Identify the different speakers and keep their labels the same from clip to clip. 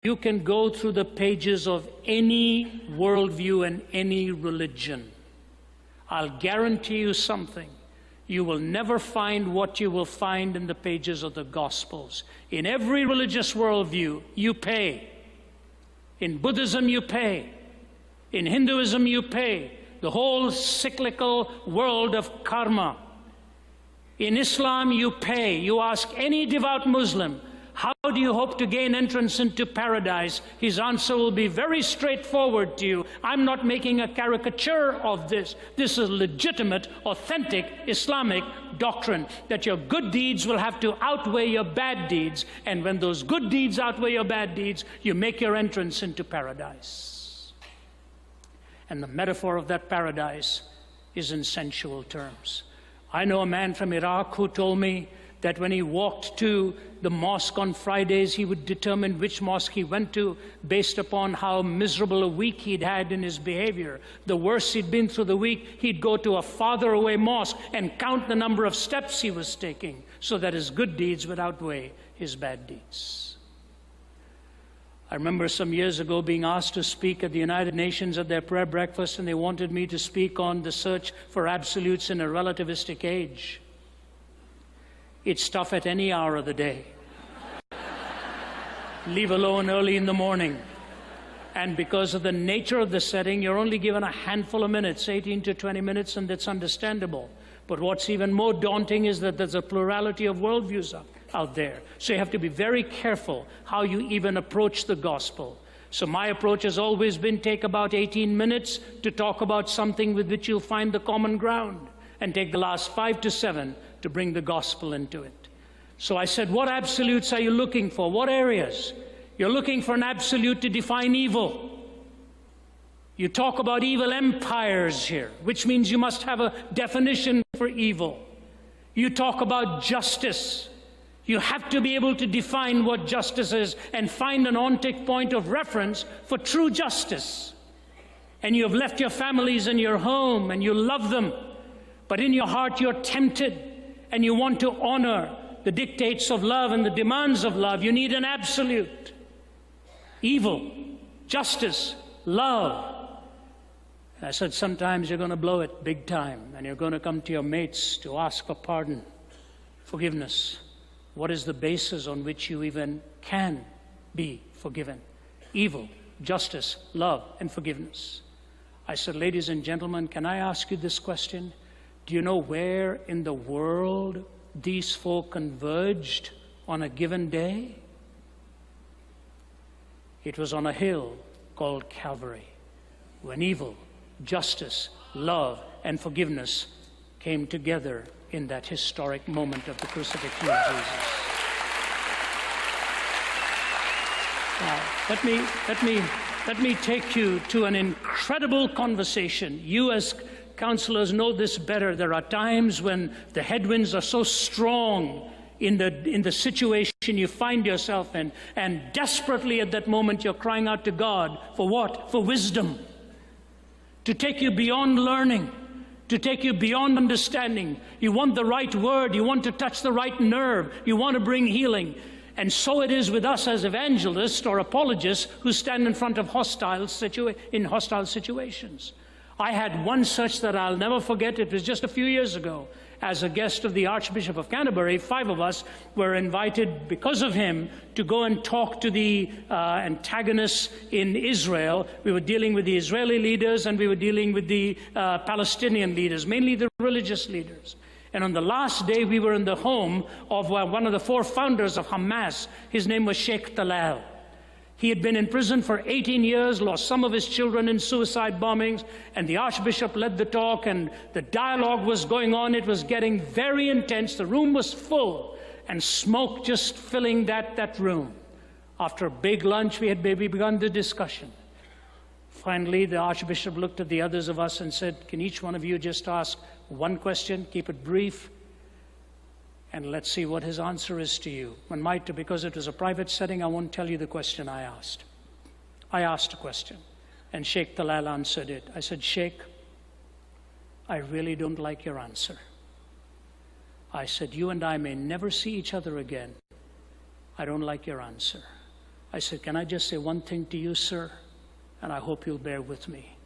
Speaker 1: You can go through the pages of any worldview and any religion. I'll guarantee you something. You will never find what you will find in the pages of the Gospels. In every religious worldview, you pay. In Buddhism, you pay. In Hinduism, you pay. The whole cyclical world of karma. In Islam, you pay. You ask any devout Muslim, how do you hope to gain entrance into paradise? His answer will be very straightforward to you. I'm not making a caricature of this. This is legitimate, authentic Islamic doctrine, that your good deeds will have to outweigh your bad deeds. And when those good deeds outweigh your bad deeds, you make your entrance into paradise. And the metaphor of that paradise is in sensual terms. I know a man from Iraq who told me that when he walked to the mosque on Fridays, he would determine which mosque he went to based upon how miserable a week he'd had in his behavior. The worse he'd been through the week, he'd go to a farther away mosque and count the number of steps he was taking so that his good deeds would outweigh his bad deeds. I remember some years ago being asked to speak at the United Nations at their prayer breakfast, and they wanted me to speak on the search for absolutes in a relativistic age. It's tough at any hour of the day, leave alone early in the morning. And because of the nature of the setting, you're only given a handful of minutes, 18 to 20 minutes, and that's understandable. But what's even more daunting is that there's a plurality of worldviews out there. So you have to be very careful how you even approach the gospel. So my approach has always been take about 18 minutes to talk about something with which you'll find the common ground, and take the last 5 to 7 to bring the gospel into it. So I said, what absolutes are you looking for? What areas? You're looking for an absolute to define evil. You talk about evil empires here, which means you must have a definition for evil. You talk about justice. You have to be able to define what justice is and find an ontic point of reference for true justice. And you have left your families and your home and you love them, but in your heart you're tempted and you want to honor the dictates of love and the demands of love. You need an absolute. Evil, justice, love. And I said, sometimes you're going to blow it big time, and you're going to come to your mates to ask for pardon, forgiveness. What is the basis on which you even can be forgiven? Evil, justice, love, and forgiveness. I said, ladies and gentlemen, can I ask you this question? Do you know where in the world these four converged on a given day? It was on a hill called Calvary, when evil, justice, love, and forgiveness came together in that historic moment of the crucifixion of Jesus. Now, let me take you to an incredible conversation. You as counselors know this better. There are times when the headwinds are so strong in the situation you find yourself in, and desperately at that moment you're crying out to God for what? For wisdom. To take you beyond learning, to take you beyond understanding. You want the right word, you want to touch the right nerve, you want to bring healing. And so it is with us as evangelists or apologists who stand in front of hostile situations. I had one such that I'll never forget. It was just a few years ago. As a guest of the Archbishop of Canterbury, 5 of us were invited because of him to go and talk to the antagonists in Israel. We were dealing with the Israeli leaders and we were dealing with the Palestinian leaders, mainly the religious leaders. And on the last day, we were in the home of one of the 4 founders of Hamas. His name was Sheikh Talal. He had been in prison for 18 years, lost some of his children in suicide bombings, and the Archbishop led the talk, and the dialogue was going on. It was getting very intense. The room was full, and smoke just filling that room. After a big lunch, we had begun the discussion. Finally, the Archbishop looked at the others of us and said, can each one of you just ask one question, keep it brief, and let's see what his answer is to you. Because it was a private setting, I won't tell you the question I asked. I asked a question, and Sheikh Talal answered it. I said, Sheikh, I really don't like your answer. I said, you and I may never see each other again. I don't like your answer. I said, can I just say one thing to you, sir? And I hope you'll bear with me.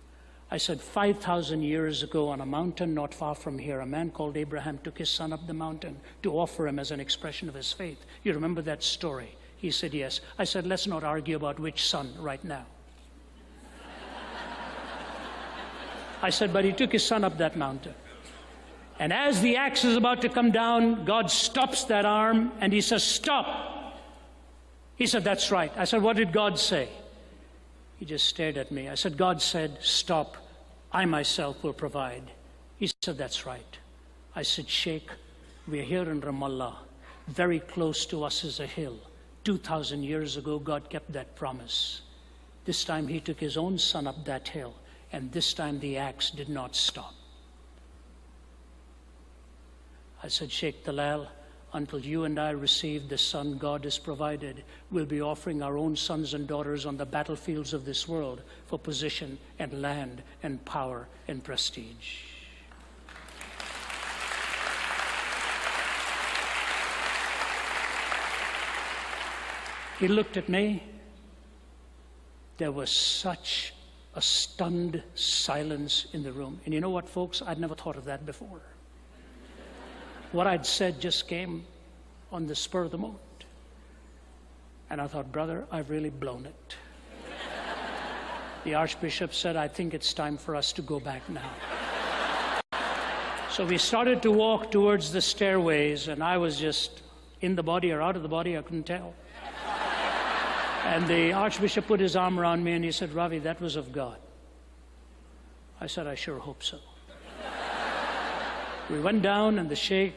Speaker 1: I said, 5,000 years ago on a mountain not far from here, a man called Abraham took his son up the mountain to offer him as an expression of his faith. You remember that story? He said, yes. I said, let's not argue about which son right now. I said, but he took his son up that mountain. And as the axe is about to come down, God stops that arm and he says, stop. He said, that's right. I said, what did God say? He just stared at me. I said, God said, stop. I myself will provide. He said, that's right. I said, Sheikh, we're here in Ramallah. Very close to us is a hill. 2,000 years ago, God kept that promise. This time he took his own son up that hill, and this time the axe did not stop. I said, Sheikh Talal, until you and I receive the son God has provided, we'll be offering our own sons and daughters on the battlefields of this world for position and land and power and prestige. He looked at me. There was such a stunned silence in the room. And you know what, folks? I'd never thought of that before. What I'd said just came on the spur of the moment. And I thought, brother, I've really blown it. The Archbishop said, I think it's time for us to go back now. So we started to walk towards the stairways, and I was just in the body or out of the body, I couldn't tell. And the Archbishop put his arm around me and he said, Ravi, that was of God. I said, I sure hope so. We went down and the Sheikh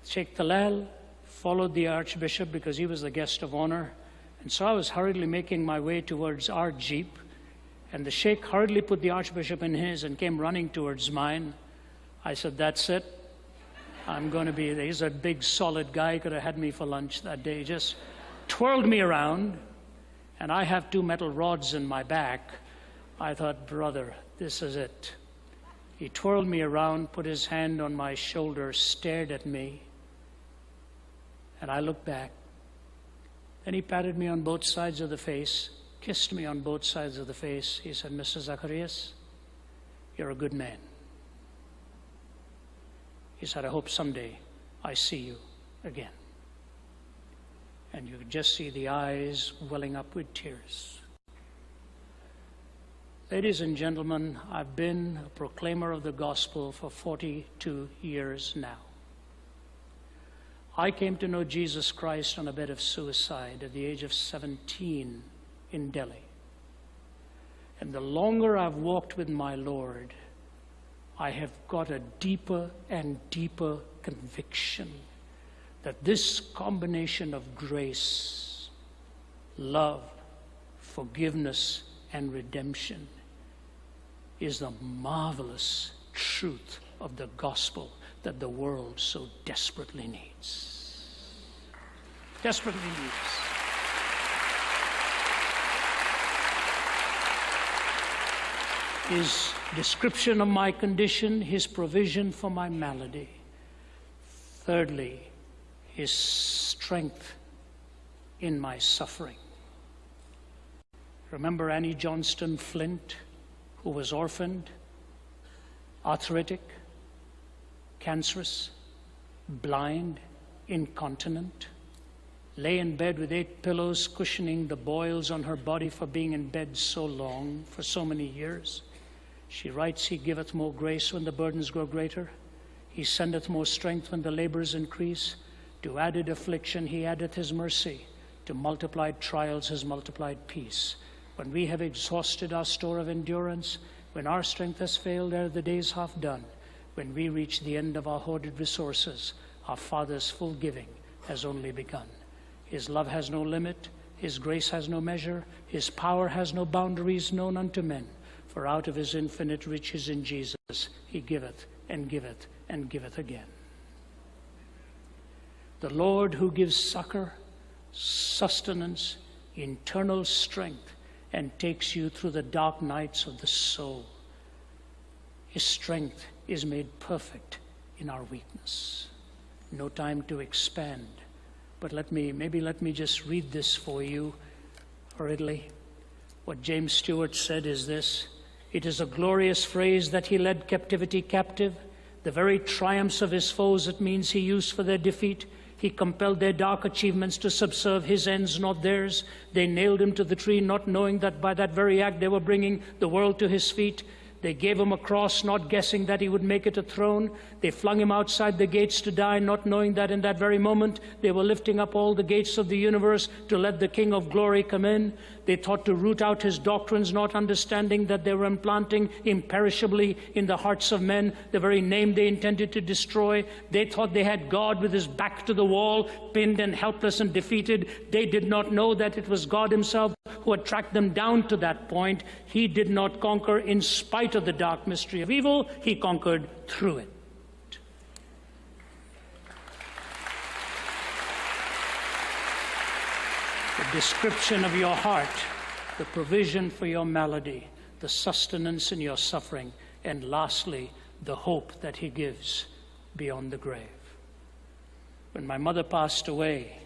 Speaker 1: Talal, followed the Archbishop because he was the guest of honor. And so I was hurriedly making my way towards our jeep. And the Sheikh hurriedly put the Archbishop in his and came running towards mine. I said, that's it. I'm going to be there. He's a big, solid guy. He could have had me for lunch that day. He just twirled me around. And I have 2 metal rods in my back. I thought, brother, this is it. He twirled me around, put his hand on my shoulder, stared at me. And I looked back. Then he patted me on both sides of the face, kissed me on both sides of the face. He said, Mr. Zacharias, you're a good man. He said, I hope someday I see you again. And you could just see the eyes welling up with tears. Ladies and gentlemen, I've been a proclaimer of the gospel for 42 years now. I came to know Jesus Christ on a bed of suicide at the age of 17 in Delhi. And the longer I've walked with my Lord, I have got a deeper and deeper conviction that this combination of grace, love, forgiveness, and redemption is the marvelous truth of the gospel that the world so desperately needs. Desperately needs. His description of my condition, his provision for my malady. Thirdly, his strength in my suffering. Remember Annie Johnston Flint, who was orphaned, arthritic, cancerous, blind, incontinent, lay in bed with 8 pillows cushioning the boils on her body for being in bed so long, for so many years. She writes, He giveth more grace when the burdens grow greater. He sendeth more strength when the labors increase. To added affliction he addeth his mercy. To multiplied trials his multiplied peace. When we have exhausted our store of endurance, when our strength has failed ere the day's half done, when we reach the end of our hoarded resources, our Father's full giving has only begun. His love has no limit, his grace has no measure, his power has no boundaries known unto men. For out of his infinite riches in Jesus, he giveth and giveth and giveth again. The Lord who gives succor, sustenance, internal strength, and takes you through the dark nights of the soul. His strength is made perfect in our weakness. No time to expand, but let me just read this for you. hurriedly. What James Stewart said is this: it is a glorious phrase that he led captivity captive. The very triumphs of his foes it means he used for their defeat. He compelled their dark achievements to subserve his ends, not theirs. They nailed him to the tree, not knowing that by that very act they were bringing the world to his feet. They gave him a cross, not guessing that he would make it a throne. They flung him outside the gates to die, not knowing that in that very moment they were lifting up all the gates of the universe to let the King of Glory come in. They thought to root out his doctrines, not understanding that they were implanting imperishably in the hearts of men the very name they intended to destroy. They thought they had God with his back to the wall, pinned and helpless and defeated. They did not know that it was God himself who had tracked them down to that point. He did not conquer in spite of the dark mystery of evil. He conquered through it. The description of your heart, the provision for your malady, the sustenance in your suffering, and lastly, the hope that he gives beyond the grave. When my mother passed away,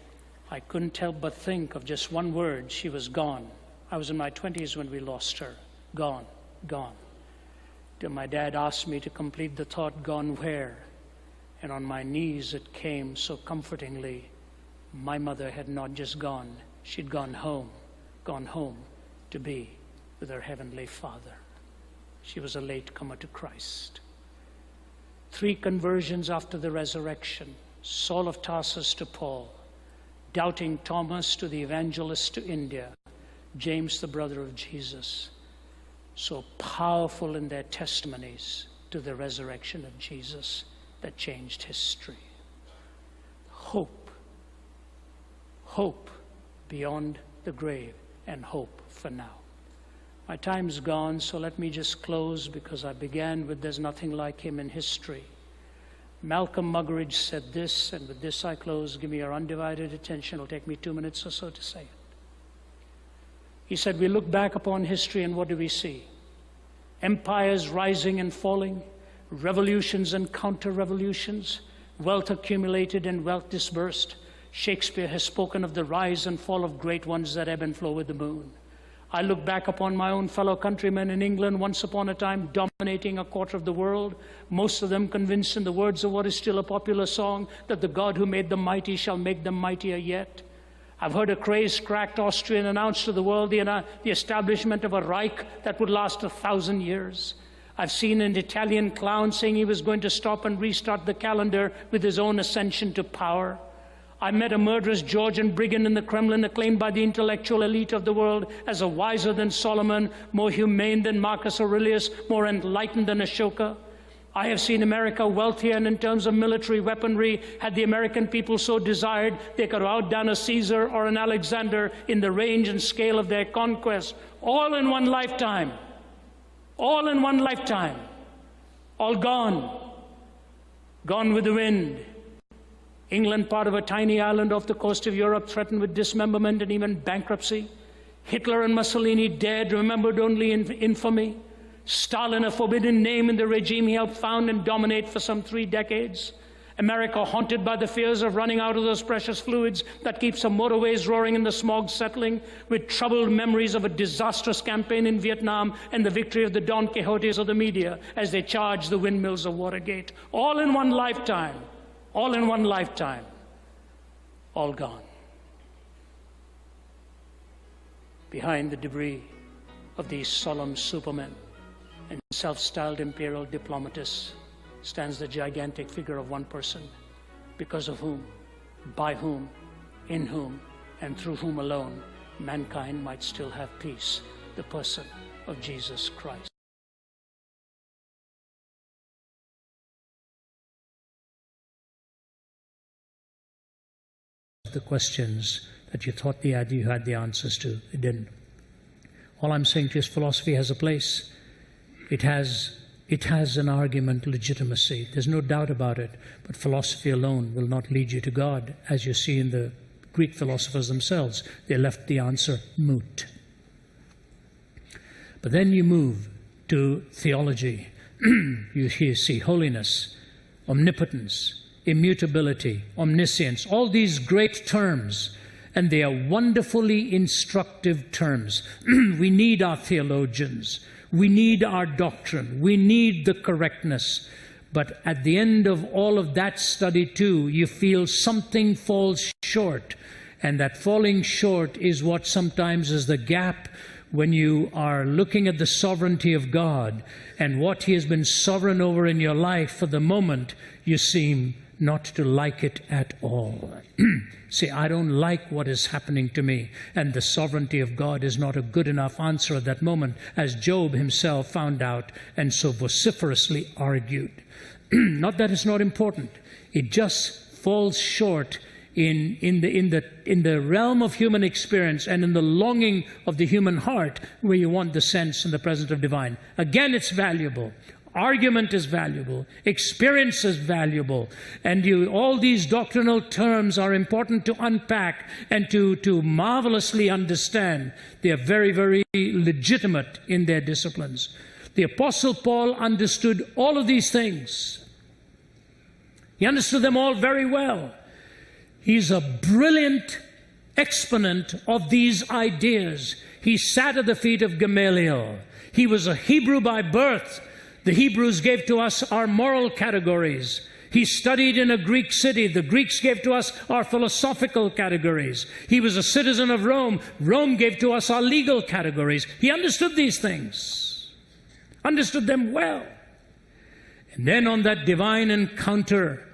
Speaker 1: I couldn't help but think of just one word: she was gone. I was in my 20s when we lost her. Gone, gone. Till my dad asked me to complete the thought, gone where? And on my knees it came so comfortingly: my mother had not just gone, she'd gone home to be with her heavenly Father. She was a late comer to Christ. 3 conversions after the resurrection: Saul of Tarsus to Paul, doubting Thomas to the evangelist to India, James the brother of Jesus. So powerful in their testimonies to the resurrection of Jesus that changed history. Hope. Hope beyond the grave, and hope for now. My time's gone, so let me just close, because I began with "there's nothing like him in history." Malcolm Muggeridge said this, and with this I close. Give me your undivided attention. It'll take me 2 minutes or so to say it. He said, we look back upon history and what do we see? Empires rising and falling, revolutions and counter-revolutions, wealth accumulated and wealth dispersed. Shakespeare has spoken of the rise and fall of great ones that ebb and flow with the moon. I look back upon my own fellow countrymen in England, once upon a time dominating a quarter of the world, most of them convinced, in the words of what is still a popular song, that the God who made them mighty shall make them mightier yet. I've heard a crazed, cracked Austrian announce to the world the establishment of a Reich that would last 1,000 years. I've seen an Italian clown saying he was going to stop and restart the calendar with his own ascension to power. I met a murderous Georgian brigand in the Kremlin, acclaimed by the intellectual elite of the world as a wiser than Solomon, more humane than Marcus Aurelius, more enlightened than Ashoka. I have seen America wealthier, and in terms of military weaponry, had the American people so desired, they could have outdone a Caesar or an Alexander in the range and scale of their conquest, all in one lifetime. All in one lifetime. All gone. Gone with the wind. England, part of a tiny island off the coast of Europe, threatened with dismemberment and even bankruptcy. Hitler and Mussolini dead, remembered only in infamy. Stalin, a forbidden name in the regime he helped found and dominate for some 3 decades. America haunted by the fears of running out of those precious fluids that keep some motorways roaring and the smog settling, with troubled memories of a disastrous campaign in Vietnam and the victory of the Don Quixotes of the media as they charged the windmills of Watergate. All in one lifetime. All in one lifetime. All gone. Behind the debris of these solemn supermen and self-styled imperial diplomatists stands the gigantic figure of one person, because of whom, by whom, in whom, and through whom alone mankind might still have peace, the person of Jesus Christ. The questions that you thought you had the answers to, it didn't. All I'm saying to you is philosophy has a place. It has an argument legitimacy. There's no doubt about it. But philosophy alone will not lead you to God. As you see in the Greek philosophers themselves, they left the answer moot. But then you move to theology. You see holiness, omnipotence, immutability, omniscience, all these great terms. and they are wonderfully instructive terms. We need our theologians. We need our doctrine. We need the correctness. But at the end of all of that study too, you feel something falls short. And that falling short is what sometimes is the gap when you are looking at the sovereignty of God and what He has been sovereign over in your life. For the moment, you seem not to like it at all. See, I don't like what is happening to me, and the sovereignty of God is not a good enough answer at that moment, as Job himself found out and so vociferously argued. Not that it's not important. It just falls short in the realm of human experience and in the longing of the human heart, where you want the sense and the presence of divine. Again, it's valuable. Argument is valuable. Experience is valuable. And all these doctrinal terms are important to unpack and to marvelously understand. They are very, very legitimate in their disciplines. The Apostle Paul understood all of these things. He understood them all very well. He's a brilliant exponent of these ideas. He sat at the feet of Gamaliel. He was a Hebrew by birth. The Hebrews gave to us our moral categories. He studied in a Greek city. The Greeks gave to us our philosophical categories. He was a citizen of Rome. Rome gave to us our legal categories. He understood these things, understood them well. And then on that divine encounter,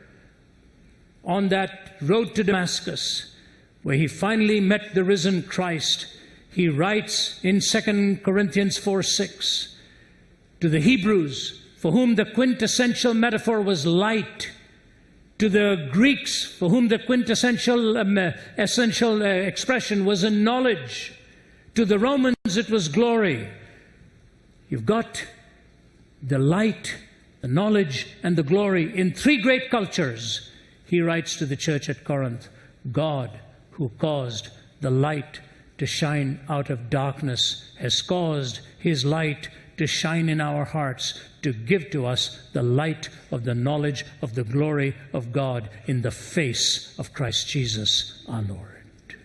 Speaker 1: on that road to Damascus, where he finally met the risen Christ, he writes in 2 Corinthians 4:6, to the Hebrews, for whom the quintessential metaphor was light, to the Greeks, for whom the quintessential essential expression was in knowledge, to the Romans it was glory. You've got the light, the knowledge, and the glory in three great cultures. He writes to the church at Corinth, God, who caused the light to shine out of darkness, has caused His light to shine in our hearts, to give to us the light of the knowledge of the glory of God in the face of Christ Jesus our Lord.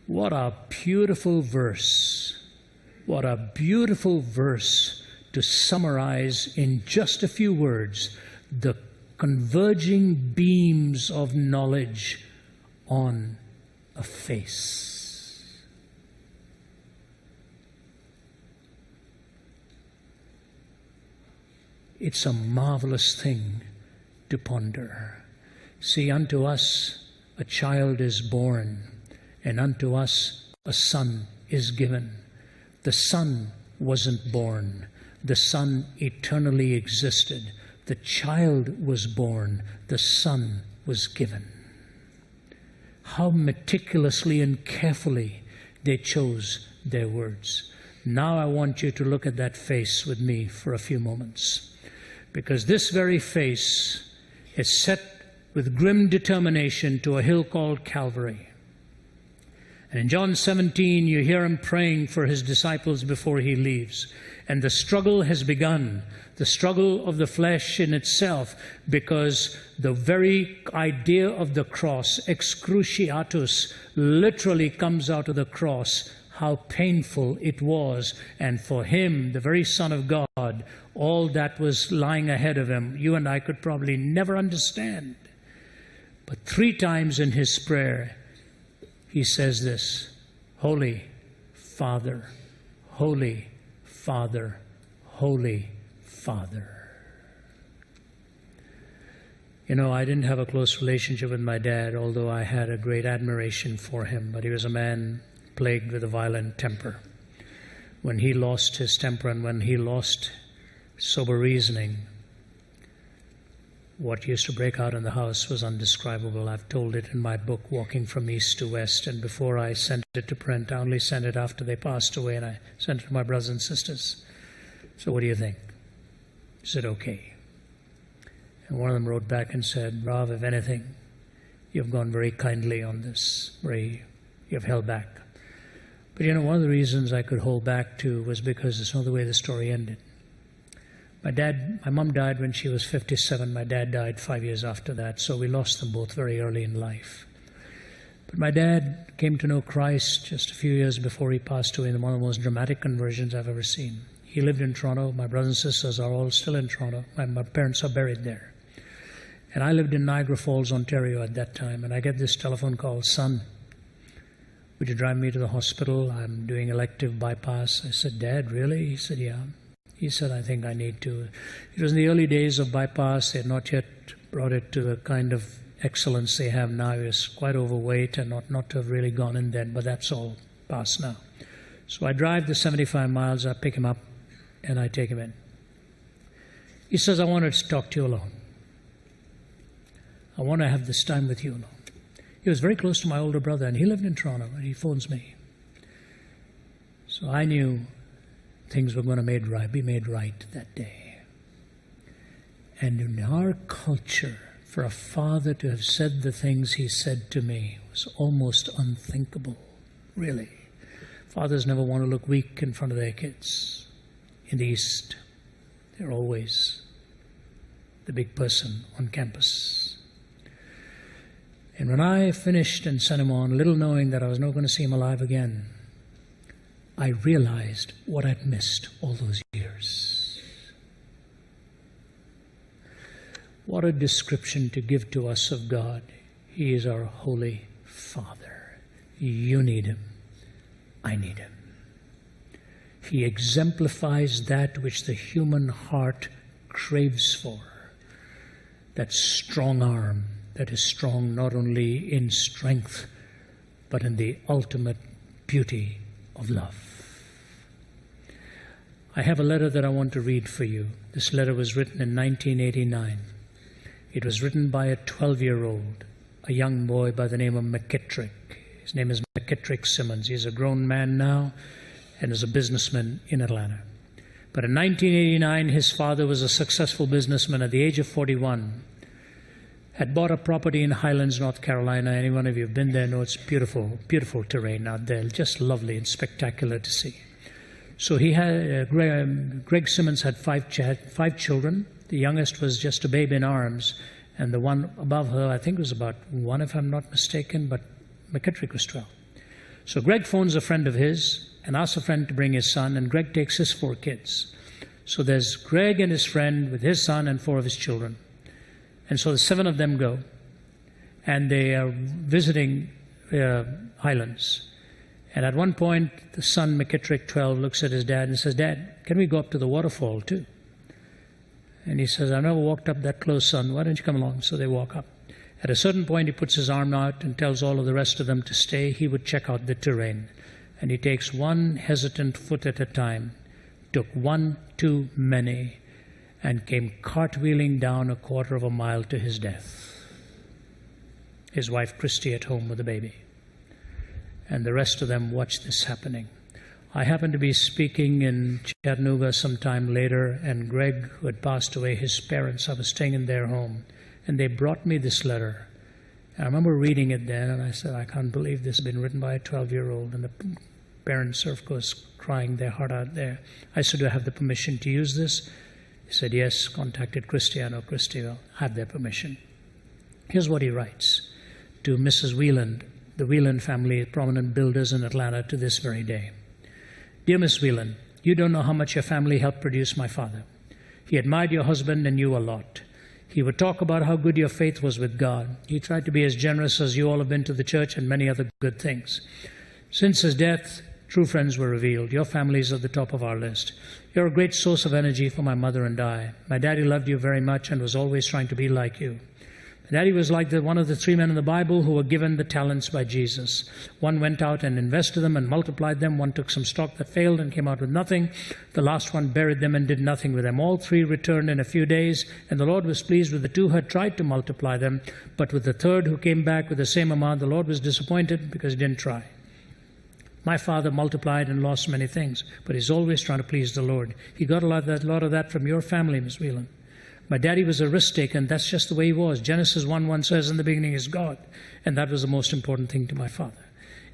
Speaker 1: What a beautiful verse. What a beautiful verse to summarize in just a few words the converging beams of knowledge on a face. It's a marvelous thing to ponder. See, unto us a child is born, and unto us a son is given. The son wasn't born. The son eternally existed. The child was born. The son was given. How meticulously and carefully they chose their words. Now I want you to look at that face with me for a few moments. Because this very face is set with grim determination to a hill called Calvary. And in John 17, you hear him praying for his disciples before he leaves. And the struggle has begun, the struggle of the flesh in itself, because the very idea of the cross, excruciatus, literally comes out of the cross, how painful it was. And for him, the very Son of God, all that was lying ahead of him, you and I could probably never understand. But 3 times in his prayer, he says this, Holy Father, Holy Father, Holy Father. You know, I didn't have a close relationship with my dad, although I had a great admiration for him, but he was a man plagued with a violent temper. When he lost his temper and when he lost sober reasoning, what used to break out in the house was indescribable. I've told it in my book, Walking from East to West, and before I sent it to print, I only sent it after they passed away, and I sent it to my brothers and sisters. So what do you think? Is it okay? And one of them wrote back and said, Rav, if anything, you've gone very kindly on this, you've held back. But you know, one of the reasons I could hold back too was because it's not the way the story ended. My mom died when she was 57. My dad died 5 years after that, so we lost them both very early in life. But my dad came to know Christ just a few years before he passed away in one of the most dramatic conversions I've ever seen. He lived in Toronto. My brothers and sisters are all still in Toronto. My parents are buried there. And I lived in Niagara Falls, Ontario at that time. And I get this telephone call, "Son, would you drive me to the hospital? I'm doing elective bypass." I said, "Dad, really?" He said, "Yeah." He said, "I think I need to." It was in the early days of bypass. They had not yet brought it to the kind of excellence they have now. He was quite overweight and not to have really gone in then, but that's all past now. So I drive the 75 miles, I pick him up, and I take him in. He says, "I wanted to talk to you alone. I want to have this time with you alone." He was very close to my older brother, and he lived in Toronto, and he phones me. So I knew things were going to be made right that day. And in our culture, for a father to have said the things he said to me was almost unthinkable, really. Fathers never want to look weak in front of their kids. In the East, they're always the big person on campus. And when I finished and sent him on, little knowing that I was not going to see him alive again, I realized what I'd missed all those years. What a description to give to us of God. He is our Holy Father. You need Him. I need Him. He exemplifies that which the human heart craves for. That strong arm that is strong not only in strength, but in the ultimate beauty of love. I have a letter that I want to read for you. This letter was written in 1989. It was written by a 12-year-old, a young boy by the name of McKittrick. His name is McKittrick Simmons. He's a grown man now and is a businessman in Atlanta. But in 1989, his father was a successful businessman at the age of 41, had bought a property in Highlands, North Carolina. Any one of you have been there know it's beautiful, beautiful terrain out there, just lovely and spectacular to see. So he had, Greg Simmons had five children. The youngest was just a babe in arms, and the one above her, I think, was about 1, if I'm not mistaken, but McKittrick was 12. So Greg phones a friend of his and asks a friend to bring his son, and Greg takes his 4 kids. So there's Greg and his friend with his son and 4 of his children. And so the 7 of them go, and they are visiting Highlands. And at one point, the son, McKittrick, 12, looks at his dad and says, "Dad, can we go up to the waterfall too?" And he says, "I've never walked up that close, son. Why don't you come along?" So they walk up. At a certain point, he puts his arm out and tells all of the rest of them to stay. He would check out the terrain. And he takes one hesitant foot at a time, took one too many, and came cartwheeling down a 1/4 of a mile to his death. His wife, Christy, at home with a baby. And the rest of them watched this happening. I happened to be speaking in Chattanooga sometime later, and Greg, who had passed away, his parents, I was staying in their home, and they brought me this letter. And I remember reading it then, and I said, "I can't believe this has been written by a 12-year-old, and the parents are, of course, crying their heart out there. I said, "Do I have the permission to use this?" He said, "Yes." Contacted Christy. I know Christy will have their permission. Here's what he writes to Mrs. Wheeland, the Wheeland family, prominent builders in Atlanta to this very day. "Dear Miss Wheeland, you don't know how much your family helped produce my father. He admired your husband and you a lot. He would talk about how good your faith was with God. He tried to be as generous as you all have been to the church and many other good things. Since his death, true friends were revealed. Your family is at the top of our list. You're a great source of energy for my mother and I. My daddy loved you very much and was always trying to be like you. Daddy was like one of the 3 men in the Bible who were given the talents by Jesus. One went out and invested them and multiplied them. One took some stock that failed and came out with nothing. The last one buried them and did nothing with them. All 3 returned in a few days, and the Lord was pleased with the 2 who had tried to multiply them. But with the 3rd who came back with the same amount, the Lord was disappointed because he didn't try. My father multiplied and lost many things, but he's always trying to please the Lord. He got a lot of that from your family, Miss Whelan. My daddy was a risk taker, and that's just the way he was. Genesis 1:1 says, "In the beginning is God," and that was the most important thing to my father.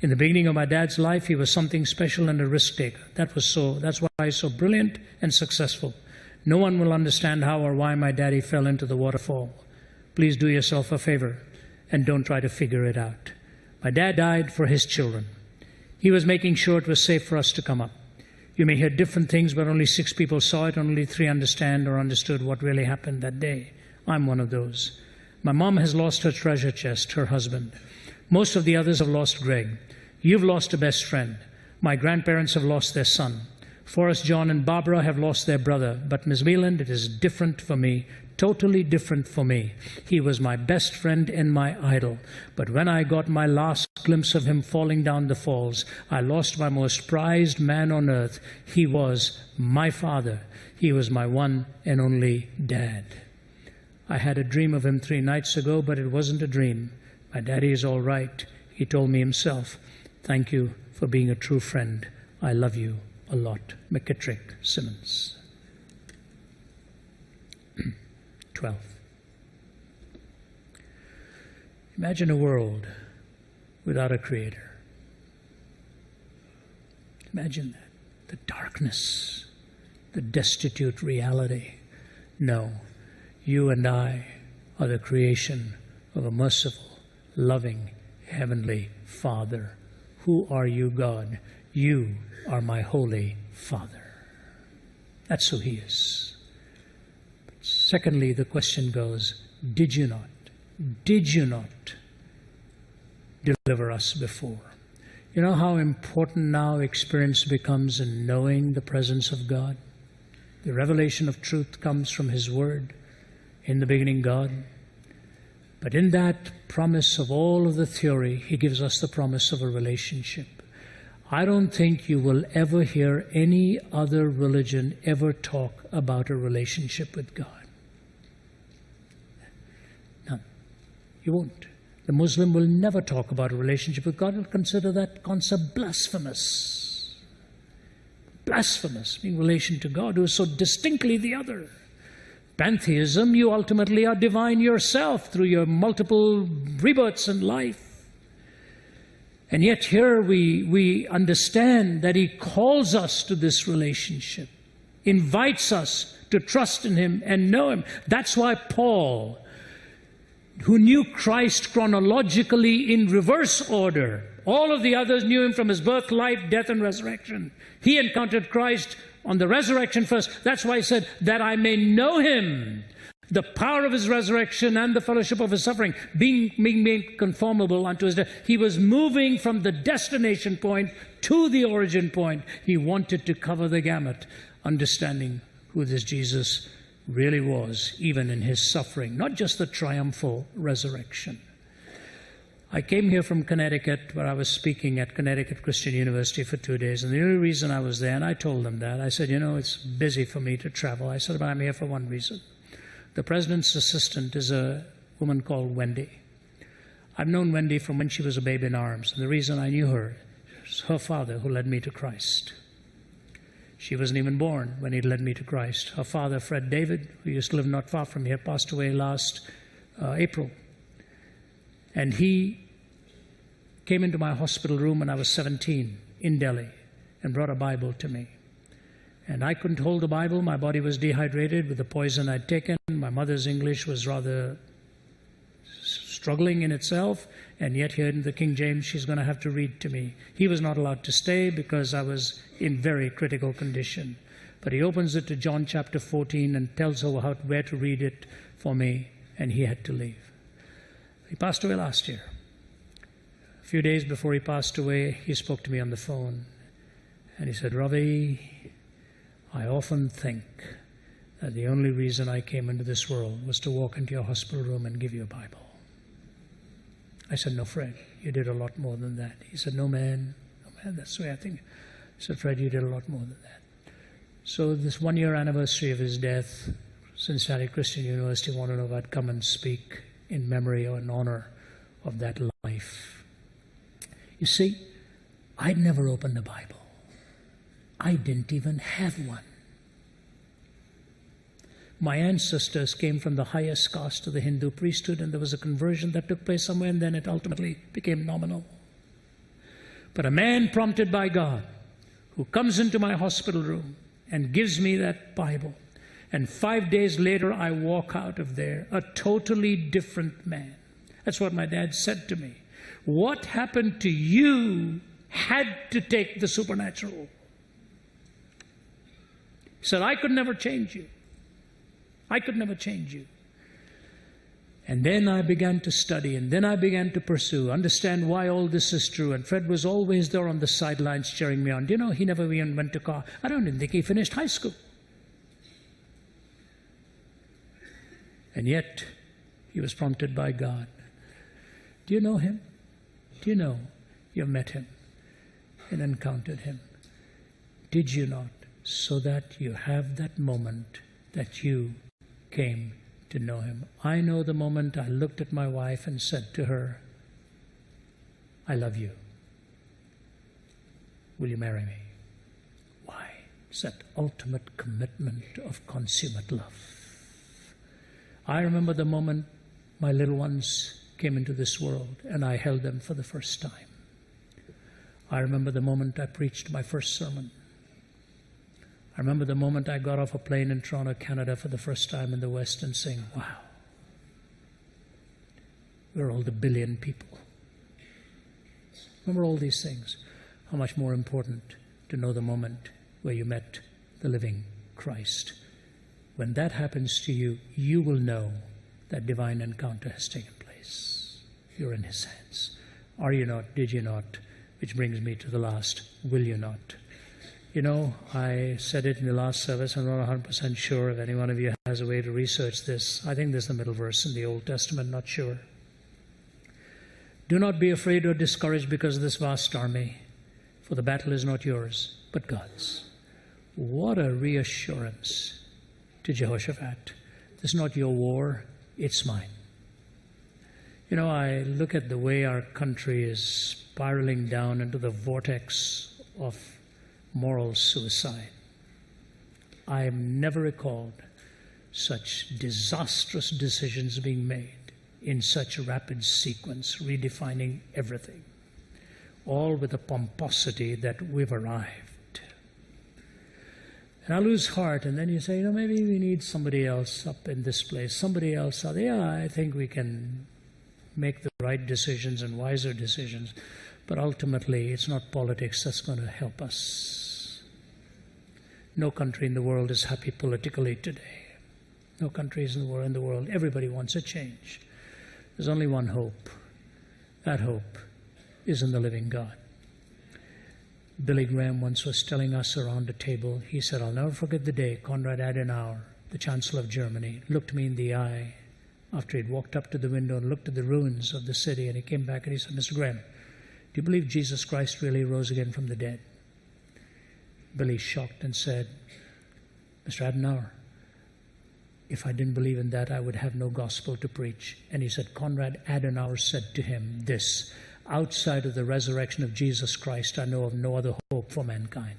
Speaker 1: In the beginning of my dad's life, he was something special and a risk taker. That's why he's so brilliant and successful. No one will understand how or why my daddy fell into the waterfall. Please do yourself a favor and don't try to figure it out. My dad died for his children. He was making sure it was safe for us to come up. You may hear different things, but only 6 people saw it. Only 3 understand or understood what really happened that day. I'm one of those. My mom has lost her treasure chest, her husband. Most of the others have lost Greg. You've lost a best friend. My grandparents have lost their son. Forrest, John, and Barbara have lost their brother. But Ms. Whelan, it is different for me. Totally different for me. He was my best friend and my idol. But when I got my last glimpse of him falling down the falls, I lost my most prized man on earth. He was my father. He was my one and only dad. I had a dream of him 3 nights ago, but it wasn't a dream. My daddy is all right. He told me himself, "Thank you for being a true friend. I love you a lot." McKittrick Simmons. 12. Imagine a world without a creator. Imagine that. The darkness, the destitute reality. No, you and I are the creation of a merciful, loving, heavenly Father. Who are you, God? You are my holy Father. That's who He is. Secondly, the question goes, did you not deliver us before? You know how important now experience becomes in knowing the presence of God? The revelation of truth comes from His Word. In the beginning, God. But in that promise of all of the theory, He gives us the promise of a relationship. I don't think you will ever hear any other religion ever talk about a relationship with God. None. You won't. The Muslim will never talk about a relationship with God. He'll consider that concept blasphemous. Blasphemous in relation to God, who is so distinctly the other. Pantheism, you ultimately are divine yourself through your multiple rebirths in life. And yet here we understand that He calls us to this relationship, invites us to trust in Him and know Him. That's why Paul, who knew Christ chronologically in reverse order, all of the others knew Him from His birth, life, death, and resurrection. He encountered Christ on the resurrection first. That's why He said, that I may know Him, the power of His resurrection and the fellowship of His suffering, being made conformable unto His death. He was moving from the destination point to the origin point. He wanted to cover the gamut, understanding who this Jesus really was, even in His suffering, not just the triumphal resurrection. I came here from Connecticut, where I was speaking at Connecticut Christian University for 2 days, and the only reason I was there, and I told them that, I said, you know, it's busy for me to travel. I said, but I'm here for one reason. The president's assistant is a woman called Wendy. I've known Wendy from when she was a baby in arms, and the reason I knew her is her father who led me to Christ. She wasn't even born when he led me to Christ. Her father, Fred David, who used to live not far from here, passed away last April. And he came into my hospital room when I was 17 in Delhi and brought a Bible to me. And I couldn't hold the Bible. My body was dehydrated with the poison I'd taken. My mother's English was rather struggling in itself. And yet here in the King James, she's going to have to read to me. He was not allowed to stay because I was in very critical condition. But he opens it to John chapter 14 and tells her where to read it for me. And he had to leave. He passed away last year. A few days before he passed away, he spoke to me on the phone. And he said, Ravi, I often think that the only reason I came into this world was to walk into your hospital room and give you a Bible. I said, no, Fred, you did a lot more than that. He said, no, man, that's the way I think. I said, Fred, you did a lot more than that. So this 1-year anniversary of his death, Cincinnati Christian University wanted to know if I'd come and speak in memory or in honor of that life. You see, I'd never opened the Bible. I didn't even have one. My ancestors came from the highest caste of the Hindu priesthood, and there was a conversion that took place somewhere, and then it ultimately became nominal. But a man prompted by God, who comes into my hospital room and gives me that Bible, and 5 days later I walk out of there a totally different man. That's what my dad said to me. What happened to you had to take the supernatural. He said, I could never change you. I could never change you. And then I began to study, and then I began to pursue, understand why all this is true. And Fred was always there on the sidelines cheering me on. Do you know, he never even went to college. I don't even think he finished high school. And yet, he was prompted by God. Do you know him? Do you know you've met him and encountered him? Did you not? So that you have that moment that you came to know him. I know the moment I looked at my wife and said to her, I love you. Will you marry me? Why? It's that ultimate commitment of consummate love. I remember the moment my little ones came into this world and I held them for the first time. I remember the moment I preached my first sermon. I remember the moment I got off a plane in Toronto, Canada for the first time in the West and saying, wow, we're all the billion people. Remember all these things. How much more important to know the moment where you met the living Christ. When that happens to you, you will know that divine encounter has taken place. You're in his hands. Are you not? Did you not? Which brings me to the last, will you not? You know, I said it in the last service. I'm not 100% sure if any one of you has a way to research this. I think there's the middle verse in the Old Testament, not sure. Do not be afraid or discouraged because of this vast army, for the battle is not yours, but God's. What a reassurance to Jehoshaphat. This is not your war, it's mine. You know, I look at the way our country is spiraling down into the vortex of moral suicide. I have never recalled such disastrous decisions being made in such a rapid sequence, redefining everything, all with a pomposity that we've arrived. And I lose heart, and then you say, you know, maybe we need somebody else up in this place, somebody else out there. Yeah, I think we can make the right decisions and wiser decisions, but ultimately it's not politics that's going to help us. No country in the world is happy politically today. No countries in the world. Everybody wants a change. There's only one hope. That hope is in the living God. Billy Graham once was telling us around a table, he said, I'll never forget the day Konrad Adenauer, the Chancellor of Germany, looked me in the eye after he'd walked up to the window and looked at the ruins of the city, and he came back and he said, Mr. Graham, do you believe Jesus Christ really rose again from the dead? Billy shocked and said, Mr. Adenauer, if I didn't believe in that, I would have no gospel to preach. And he said, Konrad Adenauer said to him this, outside of the resurrection of Jesus Christ, I know of no other hope for mankind.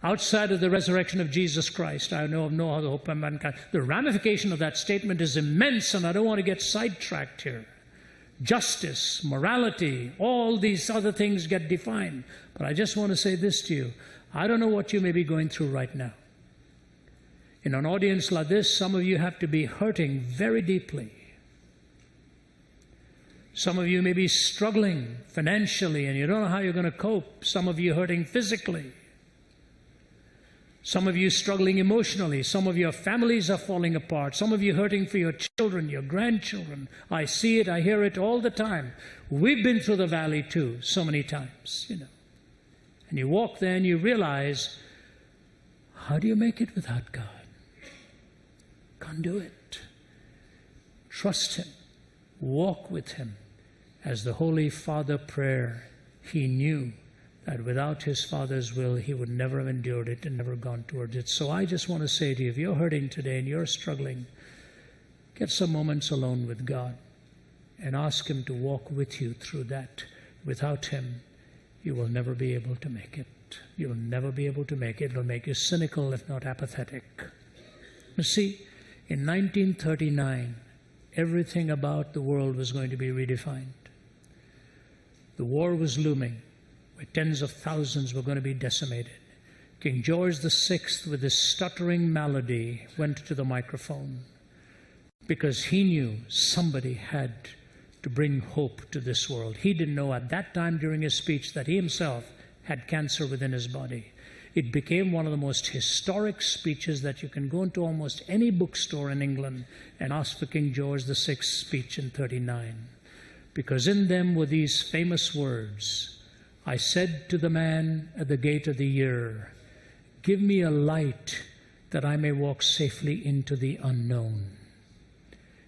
Speaker 1: Outside of the resurrection of Jesus Christ, I know of no other hope for mankind. The ramification of that statement is immense, and I don't want to get sidetracked here. Justice, morality, all these other things get defined. But I just want to say this to you. I don't know what you may be going through right now. In an audience like this, some of you have to be hurting very deeply. Some of you may be struggling financially and you don't know how you're going to cope. Some of you hurting physically. Some of you struggling emotionally. Some of your families are falling apart. Some of you hurting for your children, your grandchildren. I see it, I hear it all the time. We've been through the valley too, so many times, you know. And you walk there and you realize, how do you make it without God? Can't do it. Trust Him. Walk with Him. As the Holy Father prayer, he knew that without his Father's will, he would never have endured it and never gone towards it. So I just want to say to you, if you're hurting today and you're struggling, get some moments alone with God and ask Him to walk with you through that. Without Him, you will never be able to make it. You will never be able to make it. It will make you cynical, if not apathetic. You see, in 1939, everything about the world was going to be redefined. The war was looming, where tens of thousands were going to be decimated. King George VI, with his stuttering malady, went to the microphone. because he knew somebody had to bring hope to this world. He didn't know at that time during his speech that he himself had cancer within his body. It became one of the most historic speeches that you can go into almost any bookstore in England and ask for King George VI's speech in 39. Because in them were these famous words, "I said to the man at the gate of the year, give me a light that I may walk safely into the unknown.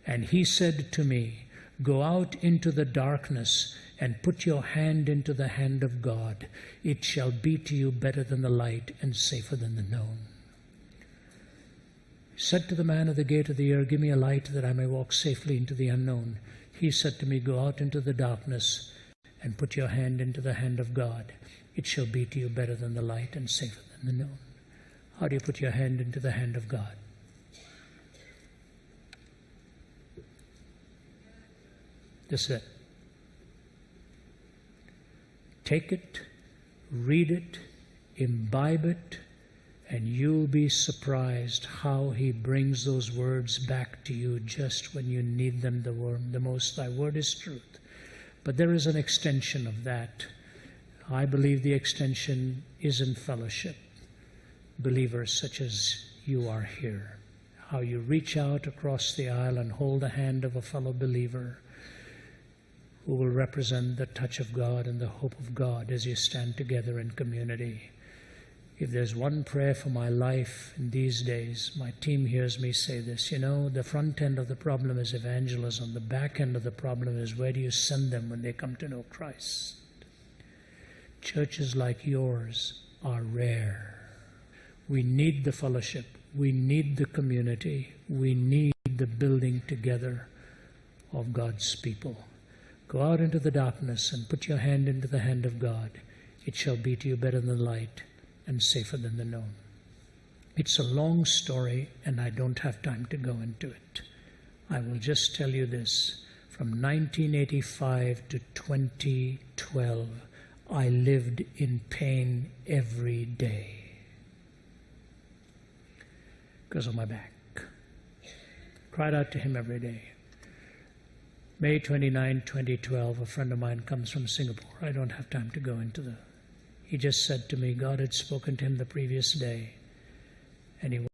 Speaker 1: And he said to me, go out into the darkness and put your hand into the hand of God. It shall be to you better than the light and safer than the known." He said to the man at the gate of the ear, give me a light that I may walk safely into the unknown. He said to me, go out into the darkness and put your hand into the hand of God. It shall be to you better than the light and safer than the known. How do you put your hand into the hand of God? This is it. Take it, read it, imbibe it, and you'll be surprised how he brings those words back to you just when you need them the most. Thy word is truth. But there is an extension of that. I believe the extension is in fellowship. Believers such as you are here. How you reach out across the aisle and hold the hand of a fellow believer who will represent the touch of God and the hope of God as you stand together in community. If there's one prayer for my life in these days, my team hears me say this, the front end of the problem is evangelism. The back end of the problem is where do you send them when they come to know Christ? Churches like yours are rare. We need the fellowship. We need the community. We need the building together of God's people. Go out into the darkness and put your hand into the hand of God. It shall be to you better than the light and safer than the known. It's a long story, and I don't have time to go into it. I will just tell you this. From 1985 to 2012, I lived in pain every day because of my back. Cried out to him every day. May 29, 2012, a friend of mine comes from Singapore. I don't have time to go into He just said to me, God had spoken to him the previous day, and he